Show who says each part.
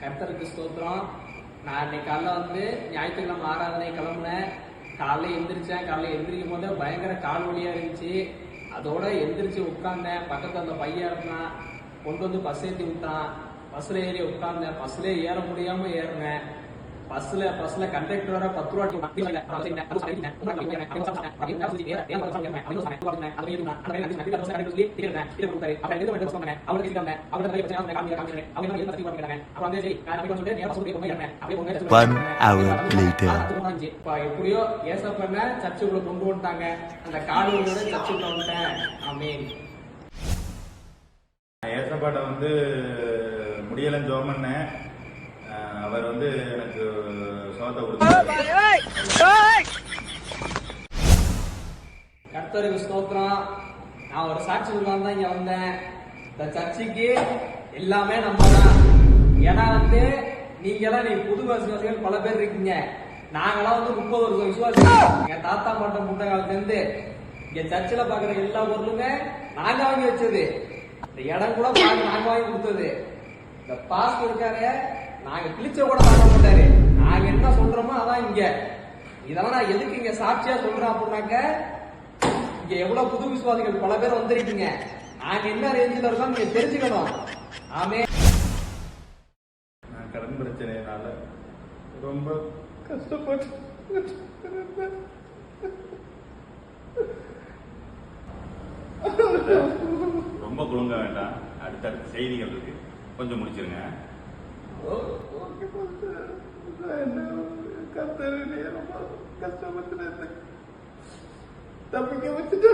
Speaker 1: கர்த்தருக்கு ஸ்தோத்திரம். நான் இன்னைக்கு காலைல வந்து ஞாயிற்றுக்கிழமை ஆராதனை கிளம்புனேன். காலைல எந்திரிச்சேன். காலைல எந்திரிக்கும் போது பயங்கர கால் வலியா இருந்துச்சு. அதோட எந்திரிச்சு உட்கார்ந்தேன். பக்கத்துல அந்த பையன் இருந்தான், கொண்டு வந்து பஸ் ஏற்றி விட்டான். பஸ்ல ஏறி உட்கார்ந்தேன். பஸ்ல ஏற முடியாம ஏறினேன். பஸ்ல கண்டக்டர் வர 10 ரூபா எப்படியோ ஏசப்பண்ண சர்ச்சுக்குள்ள கொண்டு வந்துட்டாங்க. அந்த காலையோட சர்ச்சுக்குள்ள வந்துட்டேன். ஆமென்.
Speaker 2: ஏசப்பாட்ட வந்து முடியலன்னு ஜெபம் பண்ணேன். அவர் வந்து எனக்கு சோத்தை கொடுத்தாரு.
Speaker 1: கர்த்தருக்கு ஸ்தோத்திரம். நான் ஒரு சாட்சி தான் இங்க வந்தேன். இந்த சர்ச்சுக்கு எல்லாமே நம்ம தான். ஏன்னா வந்து நீங்க புது விசுவாசிகள் பல பேர் இருக்கீங்க. நாங்களாம் வந்து 30 வருஷம் விசுவாசிகள். எங்க தாத்தா பாட்டம் முட்டை காலத்துல இருந்து இங்க சர்ச்சில் பாக்குற எல்லா பொருளுமே நாங்க வாங்கி வச்சது. இந்த இடம் கூட நாங்க வாங்கி கொடுத்தது. இந்த பாஸ்ட் இருக்காரு, நாங்க கிழிச்ச கூட பார்க்க மாட்டாரு. நாங்க என்ன சொல்றோமோ அதான் இங்க. இதெல்லாம் நான் எதுக்கு இங்க சாட்சியா சொல்றேன் அப்படின்னாக்க, இங்க எவ்வளவு புது விசுவாசிகள் பல பேர் வந்திருக்கீங்க. நாங்க என்ன ரேஞ்சில் இருக்கோம் நீங்க தெரிஞ்சுக்கணும். ஆமே.
Speaker 2: நான் கடன் பிரச்சனைனால ரொம்ப கஷ்டப்பட்டு ரொம்ப குழுங்க வேண்டாம். அடுத்தடுத்த செய்திகள் இருக்கு, கொஞ்சம் முடிச்சிருங்க. கஷ்டப்பட்டு தப்பிக்க வச்சுட்டு